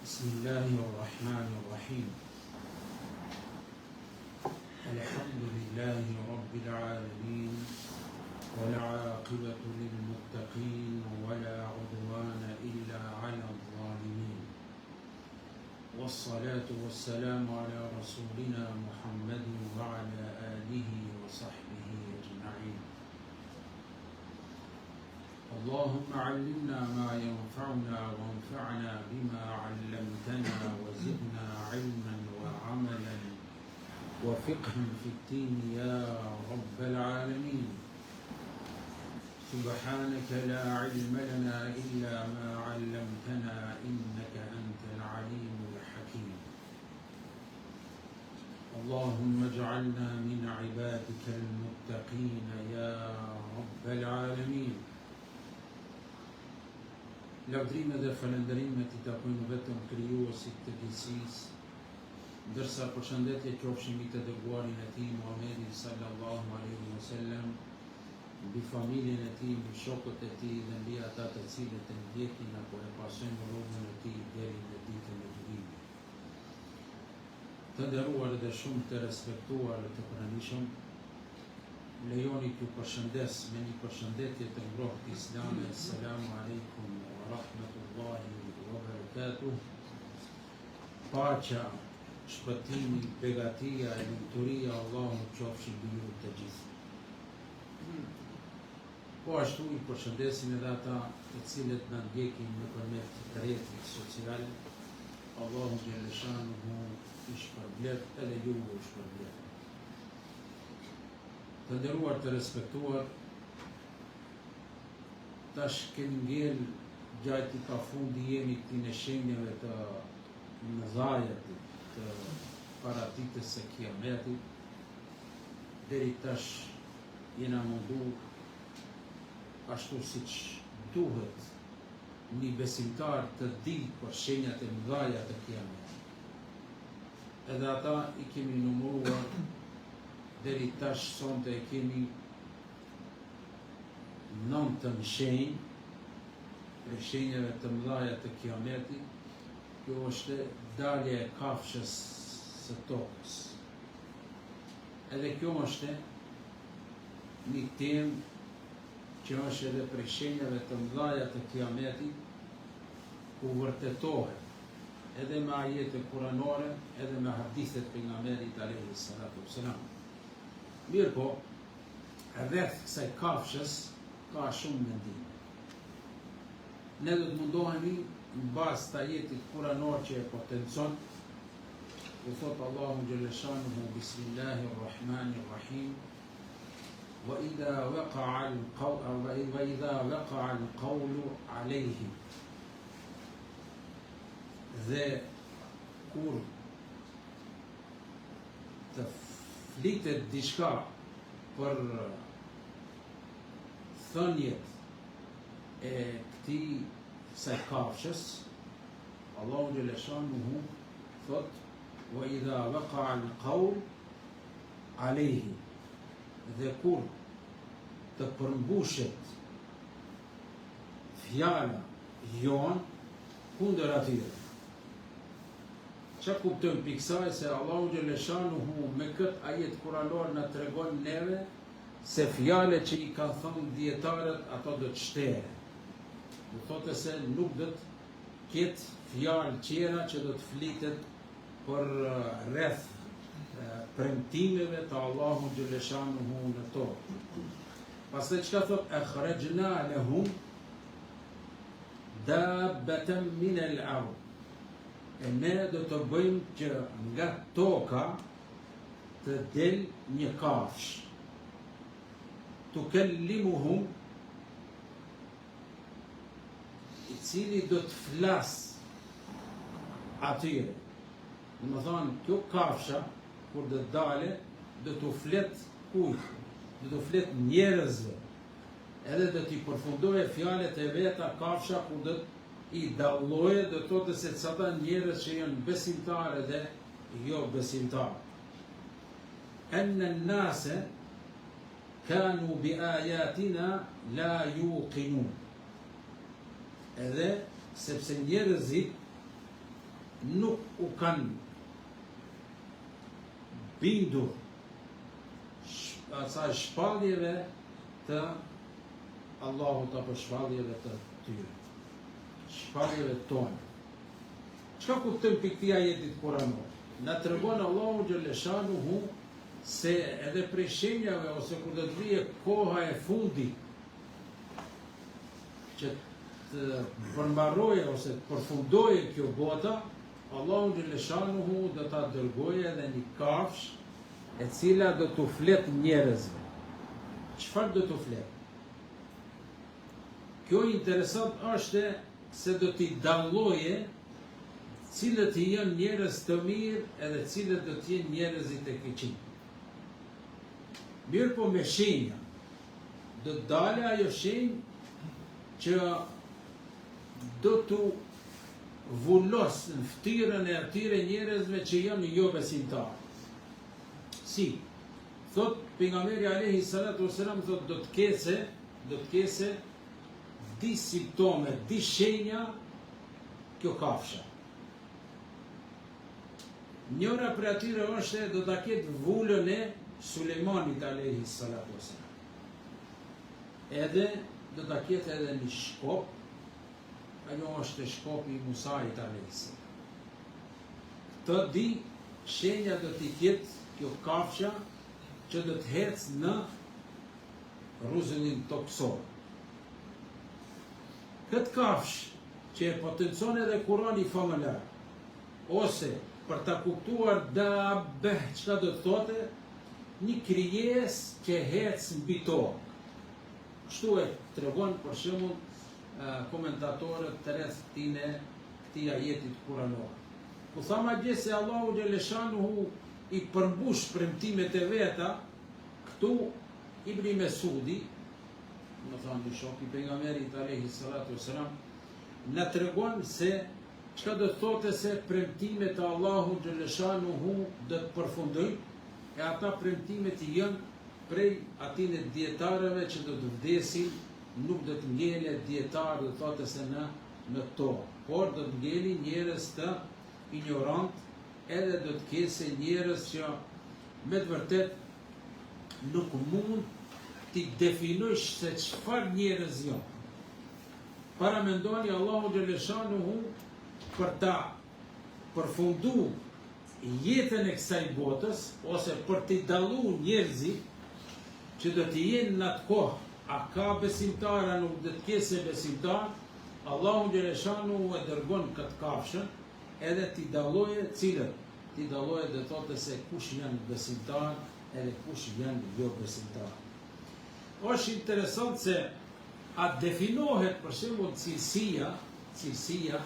بسم الله الرحمن الرحيم. الحمد لله رب العالمين، والعاقبة للمتقين، ولا عدوان إلا على الظالمين، والصلاة والسلام على رسولنا محمد وعلى آله وصحبه أجمعين. اللهم علمنا ما ينفعنا وانفعنا بما علمتنا وزدنا علما وعملا وفقها في الدين يا رب العالمين. سبحانك لا علم لنا إلا ما علمتنا إنك أنت العليم الحكيم. اللهم اجعلنا من عبادك المتقين يا رب العالمين. Lavdrime dhe falënderimet I takojnë vetëm krijuesit të gjithësisë, ndërsa përshëndetje qofshin mbi të dërguarin e tij Muhammedin sallallahu alaihi wasallam, mbi familjen e tij, mbi shokët e tij dhe mbi ata të cilët e ndjekin apo e pasojnë rrugën e tij deri në ditën e gjykimit. Të nderuar dhe shumë të respektuar të pranishëm, lejoni t'ju përshëndes me një përshëndetje të ngrohtë islame. Assalamu alaikum wa rahmatullahi wa barakatuh. Paqja, shpëtimi, begatia e lumturia Allahut qofshin mbi ju të gjithë. Po ashtu I përshëndesim edhe ata të cilët na ndjekin nëpërmjet rrjetit social. Allahu xhaleshanuhu I shpërblet edhe ju u shpërblet. Të nderuar të respektuar, tash kemi ngel gjatë I pafundi jemi këtij në shenjave të mëdhajet të paraditës së Kiametit. Deri tash jena mundu ashtu siç duhet një besimtar të di për shenjat e mëdhaja të Kiametit. Edhe ata I kemi numëruar deri tash sonte e kemi 9 shenjë, për shenjave të mëdhaja të Kiametit. Kjo është dalja e kafshës së tokës. Edhe kjo është një temë që është edhe për shenjave të mëdhaja të Kiametit, ku vërtetohet edhe me ajete kuranore, edhe me hadithet pejgamberit alayhi salatu wassalam. Mirë po, rreth kësaj kafshës ka shumë mendime. Ne do të mundohemi në bazë të ajetit kuranor që e potencon, ku thot Allahu xhaleshanuhu Bismillahirrahmanirrahim, وإذا وقع القول عليهم. Dhe kur të flitet diçka për thënjet e këtij saj kafshës, Allahu xhaleshanuhu thot وإذا وقع القول عليهم. Dhe kur të përmbushet fjala jon kundër atyre. Çka kuptojmë pikë kësaj se Allahu xhaleshanuhu me këtë ajet kuranor na tregon neve se fjalët që I kanë thënë dietarët ato do të shtehen. Do thotë se nuk do të ketë fjalë tjera që do të flitet për rreth premtimeve të Allahu xhaleshanuhu në tokë. Pastaj çka thot akhrajna lahum dabbatan min al-ard. E ne do të bëjmë që nga toka të del një kafsh. Tukellimuhum, I cili do të flas atyre. Domethënë, kjo kafsha, kur do të dale, do t'u flet kujt? Do t'u flet njerëzve. Edhe do t'i përfundojë fjalët e veta kafsha kur do I dalloje, do thotë se ata njerëz që janë besimtarë dhe jo besimtarë. Anna an-nase kanu bi ayatina la yuqinun. Edhe sepse njerëzit nuk u kanë bindur asaj shpalljeve të Allahut apo shpalljeve të tyre, shpalljeve tonë. Çka kuptojmë për këtij ajetit kuranor? Na tregon Allahu xhaleshanuhu se edhe prej shenjave ose kur do të vijë koha e fundit që të përmbarojë ose të përfundojë kjo bota, Allahu xhaleshanuhu do ta dërgojë edhe një kafshë e cila do t'u flet njerëzve. Çfarë do t'u flet? Kjo interesant është se do t'i dalloje cilët i janë njerëz të mirë edhe cilët do t'jenë njerëzit e keqin. Mirë po me shenja, do t'dale ajo shenjë që do t'u vullos në ftyrën e atyre njerëzve që janë jo besimtarë. Si, thot pejgamberi alayhi salatu wasalam, thot do të kese di simptome, di shenja kjo kafsha. Njëra për atyre është do ta ketë vullën e Sulejmanit alayhi salatu wasalam. Edhe do ta ketë edhe një shkop, ajo është shkopi i Musait alayhi salam. Këtë di shenja do t'i ketë kjo kafsha që do të hecë në rruzënin toksor. Këtë kafsh që e potencon edhe Kurani famëlar, ose për ta kuptuar dabbe, çka do të thotë, një krijes që hecë mbi tokë. Kështu e tregon për shembull komentatorët të rreth këtij ajetit kuranor. Po thamë gjë se Allahu xhaleshanuhu i përmbush premtimet e veta, këtu Ibn Mesudi, më thonë një shok i pejgamberit alayhi salatu wasalam, na tregon se çka do të thotë se premtimet e Allahut xhaleshanuhu do të përfundojnë, e ata premtimet janë prej atyre dietarëve që do të vdesin, nuk do të ngele dietar, do të thotë se në tokë, por do të ngeli njerëz të ignorant, edhe do të kese njerëz që me të vërtet nuk mund t'i definojsh se çfarë njerëz janë. Para mendoni Allahu xhaleshanuhu për ta përfundu jetën e kësaj botës, ose për t'i dallu njerëzit që do t'i jenë në atë kohë, a ka besimtar, a nuk do të kese besimtar, Allahu xhaleshanuhu e dërgon këtë kafshën, edhe t'i dalloje cilët, t'i dalloje dhe thotë se kush janë besimtar edhe kush janë jo besimtar. Është interesant se a definohet për shembull cilësia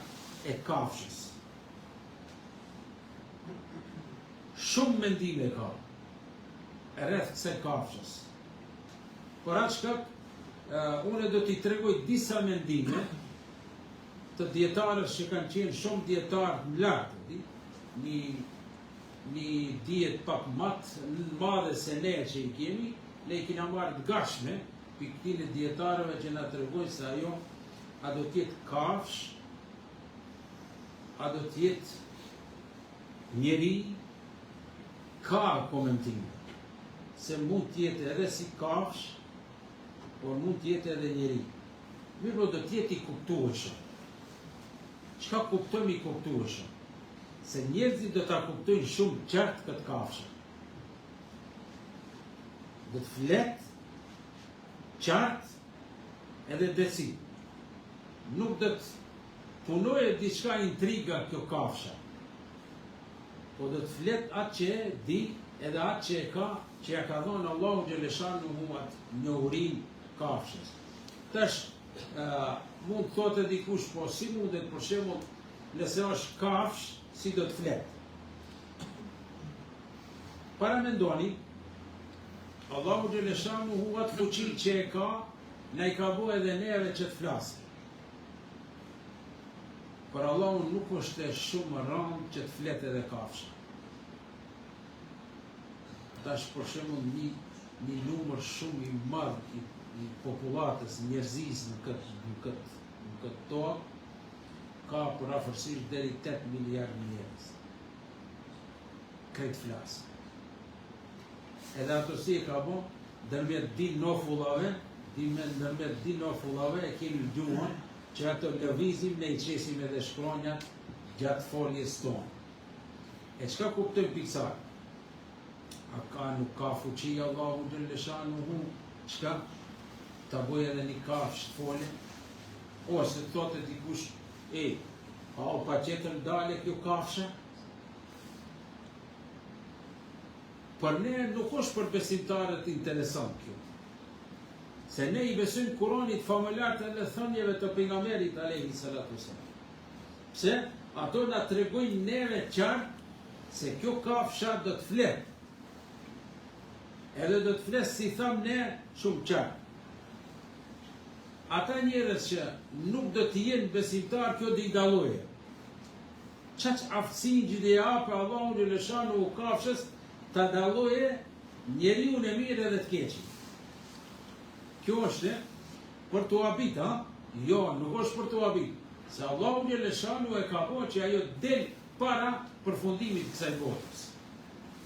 e kafshës. Shumë mendime ka rreth kësaj kafshës. Por atë shkak unë do t'i tregoj disa mendime të dietarëve që kanë qenë shumë dietarë në lartë, një diet pak madhe se ne që i kemi, ne i kina marrë të gashme për këtine dietarëve që na tregojnë se ajo a do t'jetë kafsh, a do t'jetë njeri, ka komentime se mund t'jetë edhe si kafsh, por mund t'jetë edhe njeri. Mirë do t'jetë i kuptueshëm. Çka kuptojmë i kuptueshëm? Se njerëzit do ta kuptojnë shumë qartë këtë kafshë. Do të flet qartë edhe deci. Nuk do të punojë diçka intriga kjo kafsha. Po do të flet atë që e di, edhe atë që e ka, që ja ka dhënë Allahu xhaleshanuhu atë njohurin kafshës. Tash mund të thotë dikush, po si mundet për shembull nëse është kafsh, si do të flet? Para mendoni, Allahu xhaleshanuhu atë fuqi që e ka, na i ka bërë edhe neve që të flasim. Por Allahu nuk është e shumë rëndë që të flet edhe kafsha. Tash për shembull një numër shumë i madh i popullatës njerëzisë në këtë tokë ka për afërsisht deri 8 miliard njerëz. Këtë flasë. Edhe ato si e ka bo, dërmjet din nofullave e kemi duan që ato lëvizim ne I qesim edhe shkronjat gjatë foljes tonë. E qka kuptojmë piksar? Nuk ka fuqi Allahu Gjellëshanuhu, qka? Ta boj edhe një kafsh të folje? Ose të thote dikush, pa qetër dale kjo kafshë? Për ne nuk është për besimtarët interesant kjo. Se ne I besojmë Kuranit famëlart edhe thënieve të pejgamberit alayhi salatu wasalam. Pse? Ato na tregojnë neve qartë se kjo kafsha do të flet. Edhe do të flet si tham ne shumë qartë. Ata njerëz që nuk do të jenë besimtar, kjo do I dalloje. Çaq aftësinë që do I japë Allahu Gjellëshanuhu kafshës ta dalloje njeriu e mirë edhe të keqin. Kjo është për të habit, ha? Jo, nuk është për të habit. Se Allahu Gjellëshanuhu e ka bërë që ajo del para përfundimit të kësaj botës.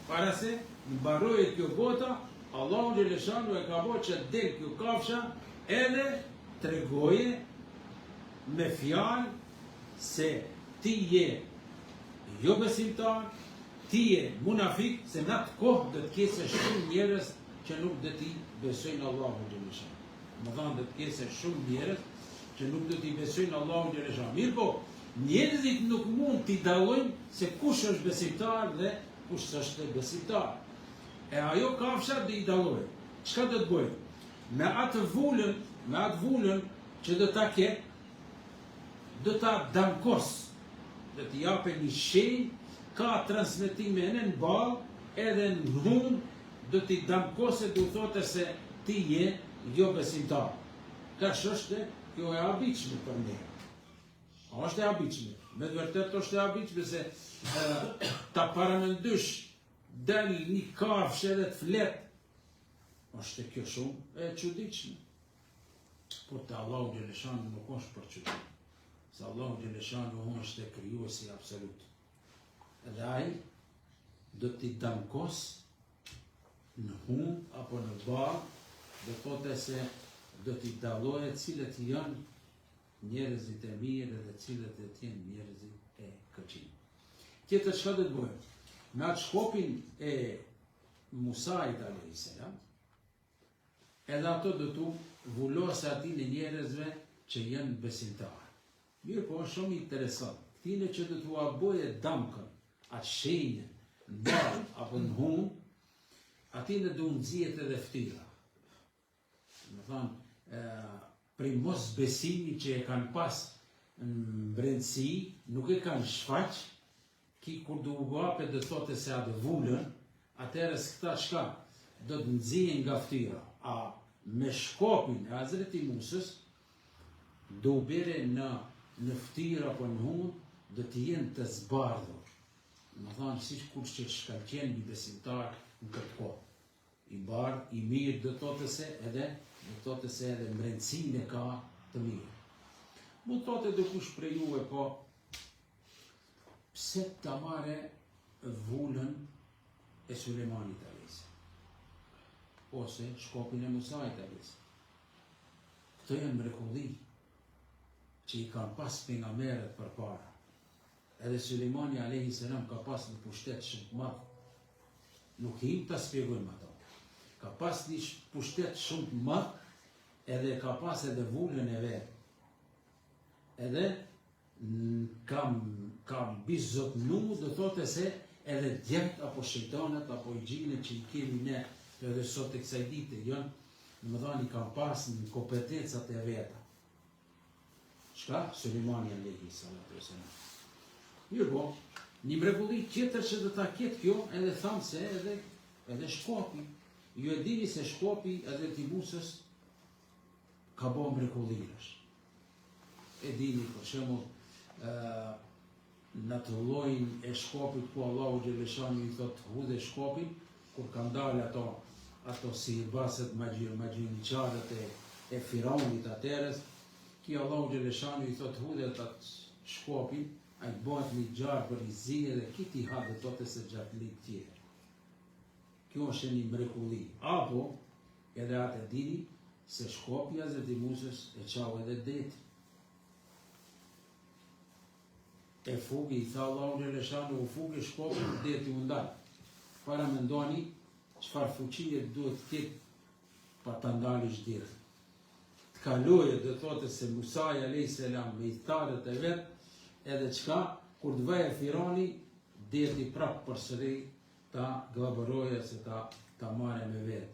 Para se mbarohet kjo bota, Allahu Gjellëshanuhu e ka bërë që del kjo kafsha edhe tregoje me fjalë se ti je jo besimtar, ti je munafik, se në atë kohë do të kese shumë njerëz që nuk do t'i besojnë Allahu Gjellëshanuhu. Më thanë do të kese shumë njerëz që nuk do t'i besojnë Allahu Gjellëshanuhu. Mirë po, njerëzit nuk mund t'i dallojnë se kush është besimtar dhe kush është besimtar. E ajo kafsha do I dallojë. Çka do të bëjë? Me atë vulën që do ta ketë, do ta dankos, do t'i japë një shenjë, ka transmetime në ballë, edhe në hum, do t'i dankose, do thotë se ti je jo besimtar. Tash është kjo e habitshme për ne. Është e habitshme. Me të vërtetë është e habitshme se ta paramendysh del një kafshë edhe të flet. Është kjo shumë e çuditshme. Por te Allahu Gjellëshanuhu nuk është për çuditë. Se Allahu Gjellëshanuhu është e krijuesi absolut. Edhe ai do t'i dankos në hum apo në ballë, do thotë se do t'i dalloje cilët janë njerëzit e mirë dhe cilët e janë njerëzit e këqij. Tjetër çka do të bëjë? Me atë shkopin e Musait alayhis salam, edhe ato do t'u vulose ati në njerëzve që janë besimtarë. Mirë po, është shumë interesant. Këtine që do t'u aboje damkën, atë shenjën, në ballë apo në hum, atine do nxjihet edhe ftyra. Më thonë, prej mos besimi që e kanë pas në brendësi, nuk e kanë shfaq, ki kur do u gape do thote se atë vulën, atëherës këta shka do të nxjihen nga ftyra. A me shkopin e Hazreti Musës, do u bere në ftyra apo në hum, do të jenë të zbardhur. Më thonë, si kur që shkallqen një besimtar në këtë kohë. I bardh, I mirë, do thote se edhe mbrendësinë e ka të mirë. Mund thote dikush prej juve, po, pse ta marre vulën e Sulejmanit alayhis, ose shkopin e Musait alayhis. Këto janë mrekulli që I kanë pas pejgamberët përpara. Edhe Sulejmani alayhis salam ka pas një pushtet shumë të madh. Nuk him ta shpjegojmë ato. Ka pas një pushtet shumë të madh, edhe ka pas edhe vulën e vet. Edhe kam bizotnu, do thote se edhe djemt apo shejtanët apo I gjinët që I kemi ne edhe sot e kësaj dite janë, domethënë I kam pas në kompetencat e veta. Shka? Sulejmani alayhis salam. Mirë po, një mrekulli tjetër që do ta ketë kjo, edhe thamë se edhe shkopi. Ju e dini se shkopi edhe ti Musës ka bo mrekullish. E dini, për shembull, në të llojin e shkopit ku Allahu Gjellëshanuhu I thot hudhe shkopin, kur kanë dalë ato si baset magjiniqarët e Firaunit atërës, ki Allahu Gjellëshanuhu I thot hudhe shkopin, a i bëhet një gjarë për i zinë dhe kiti ha dhe tote se gjatë lik tjerë. Kjo është një mrekulli. Apo, edhe atë e dini, se shkopi Hazreti Musës e qau edhe deti. E fugi, i tha Allahu Gjeleshanu, u fugi shkopi, deti u ndalë. Para me ndoni, qëfar fuqije duhet të ketë pa të ndalish deti. Të kaloje dhe thote se Musaj a.s. me i tharët e vetë, edhe qka, kur të vaje Firani, deti prapë përsëri ta glabëroje se ta marre me vetë.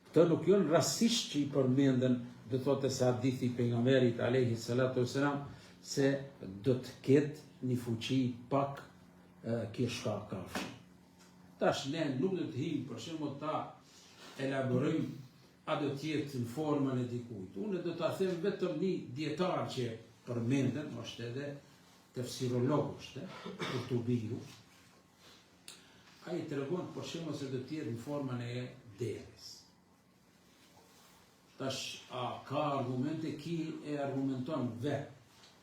Këto nuk janë rastisht që i përmenden, dhe thote se hadithi pejgamberit alayhi salatu wasalam, se do të ketë një fuqi pak kishka kafshë. Tash ne nuk do të him, për shembull ta elaborojmë a do të jetë në formën e dikujt. Unë do ta them vetëm një dietar që përmenden, është edhe tefsirolog, është Kurtubiu. Ai tregon për shembull se do të jetë në formën e devës. Tash a ka argumente, ki e argumenton vetë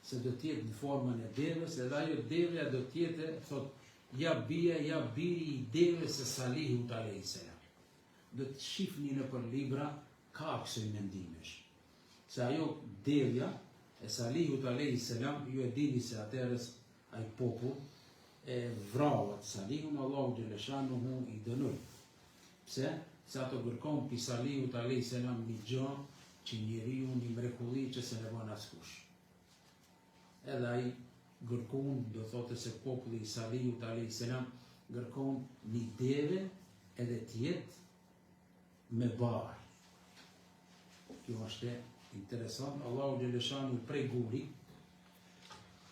se do të jetë në formën e devës, edhe ajo devja do të jetë, thot, ja bia, ja biri i devës e Salihut a.s. Do të shifni në për libra ka kësoj mendimesh. Se ajo devja e Salihut a.s. ju e dini se atërës ai popull e vrauat Salihun, Allahu Gjeleshanu i dënuj. Pse? Se ato gërkon për Salihut a.s. një gjë që njeriu një mrekulli që se ne bën askush. Edhe ai gërkon, do thote se populli i Salihut a.s. gërkon një deve edhe tjetë me barë. Kjo është interesant. Allahu Gjeleshanu prej guri,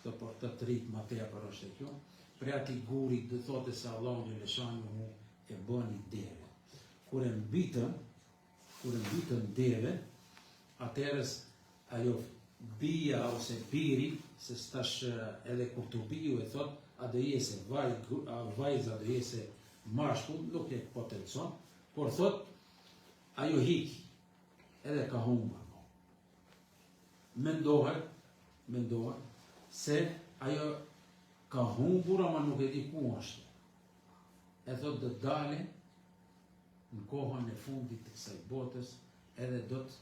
dhe për të rritë ma tepër është e kjo, prej ati guri dhe thote se Allahu Gjeleshanu e bën një deve. Kur e mbitën deve, atërës ajo bia ose biri, se stash edhe Kurtubiu e thot, a do jese vajza do jese mashkull, nuk e potencon, por thot, ajo hiki, edhe ka humbur. Mendohet, se ajo ka humbur, ama nuk e di ku është. E thot dhe dale, në kohën e fundit të kësaj botës, edhe do të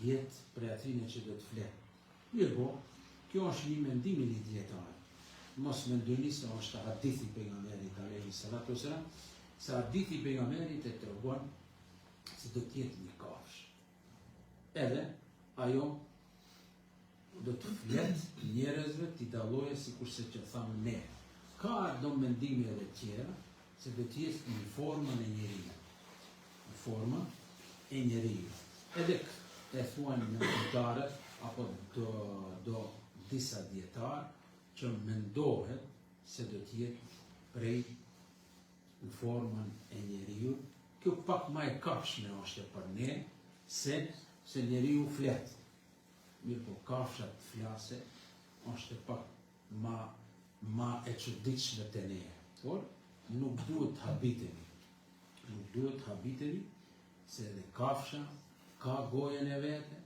jetë prej atyne që do të fletë. Mirë, kjo është një mendim i një dietar. Mos mendoni se është hadithi pejgamberit alayhi salatu wasalam, se hadithi pejgamberit e tregon se do të jetë një kafshë. Edhe ajo do të fletë njerëzve t'i dallojë sikurse që thamë ne. Ka do mendime edhe tjera, se do të jetë në formën e njeriu. Në formën e njeriu. Edhe e thuan në dietarët, apo do disa dietarë, që mendohet se do të jetë prej në formën e njeriu. Kjo pak ma e kafshme është për ne, se njeriu flet. Mirë po kafsha të flase, është pak ma e çuditshme te ne. Por nuk duhet habitemi. Nuk duhet habitemi, se edhe kafsha ka gojën e vete,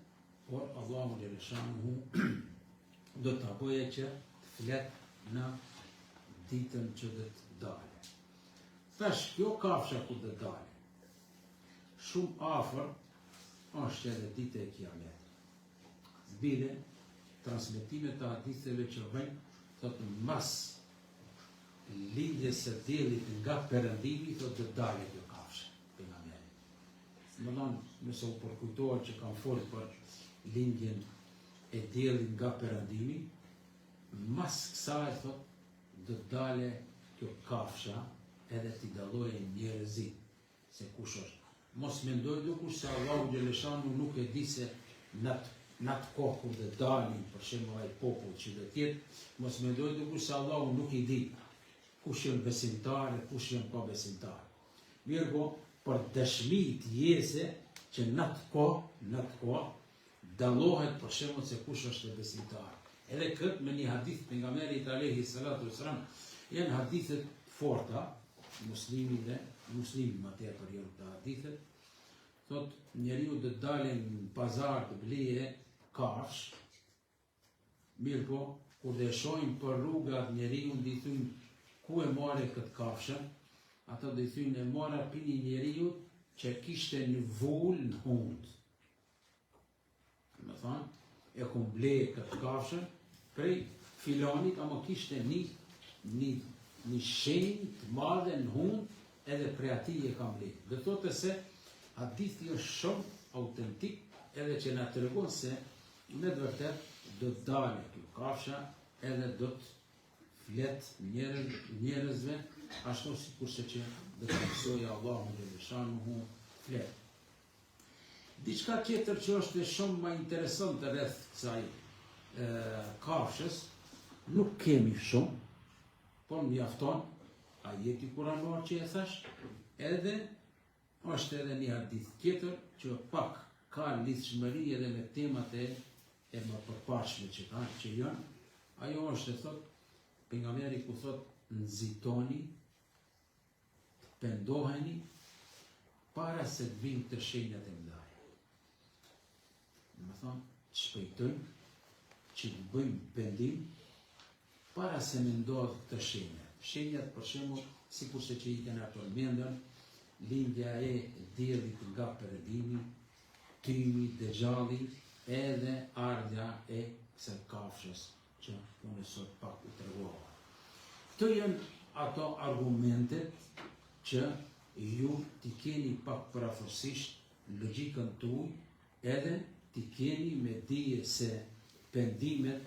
por Allahu Gjeleshanu do të bëje që të flet në ditën që do të dalë. Tash, kjo kafsha ku do të dalë, shumë afër është edhe dita e Kiametit. Bile, transmetimet të haditheve që vëjnë, thotë mas lindjes së diellit nga perëndimi, thotë do dalë kjo kafshë pejgamberit. Më thonë, nëse u përkujtohet që kam folur për lindjen e diellit nga perëndimi, mas kësaj thotë do dalë kjo kafsha edhe t'i dallojë njerëzit se kush është. Mos mendoj dikush se Allahu Gjeleshanu nuk e di se në atë kohë kur dhe dalin, për shembull ai popull që do të jetë, mos mendoj dikush se Allahu nuk i di kush janë besimtarë, kush janë pa besimtarë. Mirë, për dëshmi të jese që në atë kohë dallohet për shembull se kush është besimtar. Edhe këtë me një hadith pejgamberit alayhi salatu wasalam, janë hadithet forta, muslimi më tepër janë këto hadithet. Thot njeriu do të dalë në pazar të bleje kafsh, mirë po, kur dhe shojnë për rrugat njeriu, dhe i thujnë ku e more këtë kafshën, ata dhe i thujnë e mora për një njeriu që kishte një vull në hundë. Me thonë, e kum ble këtë kafshën prej filanit, ama kishte një shenjë të madhe në hundë, edhe prej ati e kam ble. Dhe thote se hadithi është shumë autentik, edhe që na tregon se me të vërtet do të dalë kjo kafsha, edhe do të flet njerëzve, ashtu si kurse që do të mësojë Allahu xhaleshanuhu flet. Diçka tjetër që është shumë më interesante rreth kësaj kafshës, nuk kemi shumë, por mjafton ajeti kuranor që e thash, edhe është edhe një hadith tjetër që pak ka lidhshmëri edhe me temat e më përpashme që janë. Ajo është e thot, pejgamberi ku thot, nxitoni, pendoheni, para se të vinë të shenjat e mëdha. Më thonë, të shpejtojmë, që të bëjmë pendim, para se me ndodhë të shenjat. Shenjat, për shembull, sikurse që i kena përmendën, lindja e diellit nga perëndimi, tymi, dexhalli, edhe ardha e kësaj kafshës që unë sot pak u tregova. Këto janë ato argumentet që ju t'i keni pak parafosisht logjikën tuaj, edhe t'i keni me dije se pendimet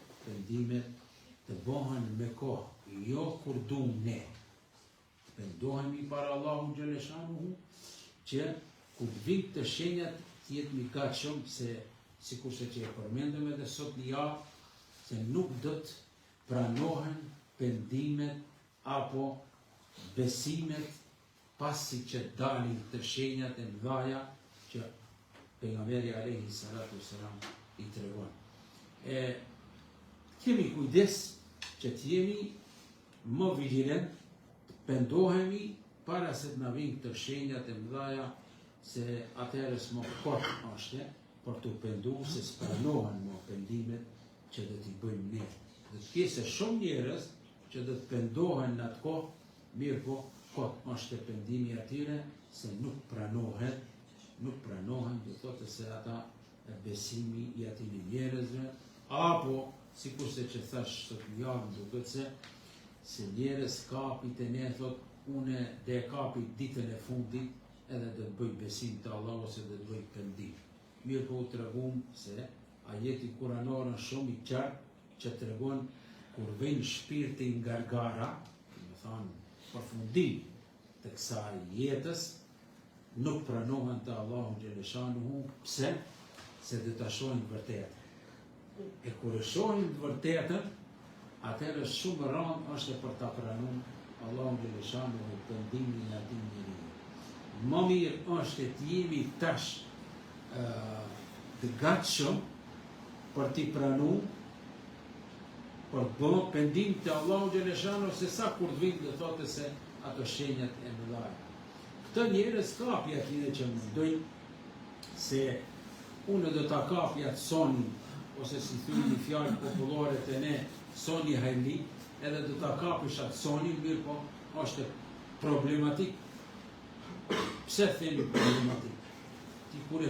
të bëhen me kohë, jo kur duam ne. Pendohemi para Allahu xhaleshanuhu që kur vijnë të shenjat t'jetë mi gatshëm se sikurse që e përmendëm edhe sot një javë, se nuk do të pranohen pendimet apo besimet pasi që dalin të shenjat e mëdha që pejgamberi alayhi salatu wasalam i tregon. Kemi kujdes që t'jemi më vigjilent, pendohemi para se të na vinë të shenjat e mëdha, se atëherë s'mo kot është për të pendu se s'pranohen më pendimet që do t'i bëjmë ne. Dhe të kese shumë njerëz që do të pendohen në atë kohë, mirë po kot është pendimi atyre se nuk pranohen, do thotë se ata besimi i atyre njerëzve, apo sikurse që thash sot një javë duket se njerëz kapit e ne thot une dhe kapit ditën e fundit, edhe dhe të bëj besim të Allah ose dhe të bëj pendim. Mirë po u tregum se ajeti kuranor është shumë i qartë që tregon kur vjen shpirti nga gargara, do thonë përfundim të kësaj jetës, nuk pranohen te Allahu xhaleshanuhu. Pse? Se do ta shohin vërtetën. E kur e shohin të vërtetën, atëherë shumë rënd është për ta pranuar Allahu xhaleshanuhu pendimin e atij njeriu. Më mirë është të jemi tash të gatshëm për t'i pranu, për të bërë pendim të Allahu xhaleshanuhu, se sa kur të vinë dhe thote se ato shenjat e mëdha. Këto njerëz kapi atyre që mendojnë se unë do ta kapi atë sonin, ose si thunë një fjalë popullore të ne, soni hajli, edhe do ta kapish atë sonin, mirë po është problematik. Pse themi problematik? Ti kur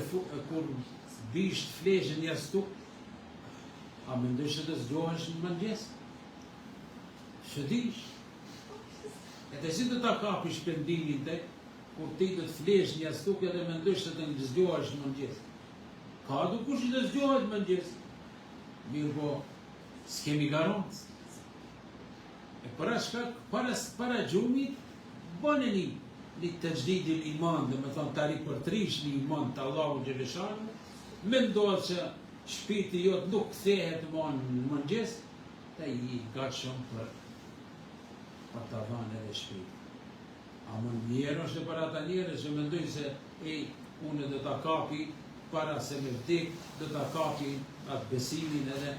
bisht fleshën jastuk, a mendoj se të zgjohesh në mëngjes? Shëdish. E të si do ta kapish pendimin te, kur ti do të flesh një jastuk edhe mendoj se të zgjohesh në mëngjes? Ka dukush që të zgjohet në mëngjes? Mirë po, s'kemi garancë. E para shkak, para gjumit, bëneni një të gjdidi iman, dhe me thonë të ripërtrish një iman të Allahu xhaleshanuhu, mendohet që shpirti jot nuk kthehet më në mëngjes, të i gatshëm për të dhënë edhe shpirti. A më njerë është për ata njerëz që mendojnë se unë do ta kapi para se me vdek, do ta kapi atë besimin edhe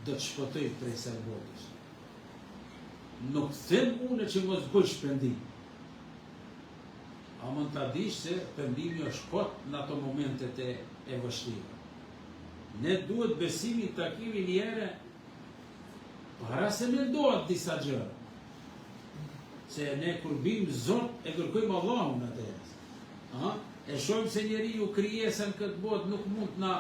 do të shpëtoj prej kësaj botës. Nuk them unë që mos bësh pendim. A mund ta dish se pendimi është kot në ato momentet e vështira. Ne duhet besimin ta kemi një herë para se mendohet disa gjëra. Se ne kur bim Zot e kërkojmë Allahun atëherë. E shohim se njeriu krijesën këtë botë nuk mund të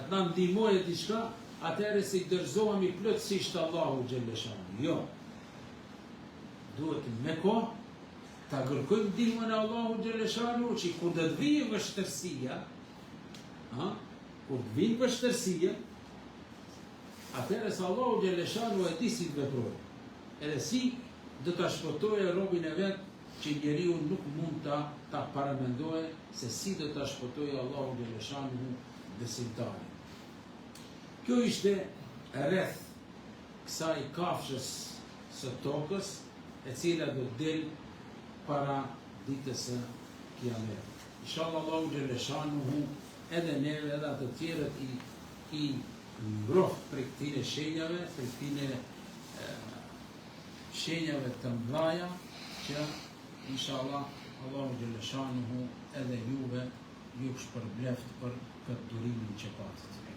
na ndihmojë diçka, atëherë si dorëzohemi plotësisht Allahu xhaleshani. Jo. Duhet me kohë ta kërkojmë ndihmën e Allahu xhaleshani, që kur do të vijë vështirësia, kur të vijë vështirësia, atëherë se Allahu xhaleshani e di si të veprojë. Edhe si do ta shpëtojë robën e vet, që njeriu nuk mund ta paramendojë se si do ta shpëtojë Allahu xhaleshani besimtarin. Kjo ishte rreth kësaj kafshës së tokës, e cila do të del para ditës së Kiametit. Inshallah Allahu xhaleshani edhe neve edhe atë tjerët i ngroh për këtine shenjave, për këtine shenjave të mdhaja, që inshallah Allahu xhaleshani edhe juve ju shpërbleft për këtë durimin që patët.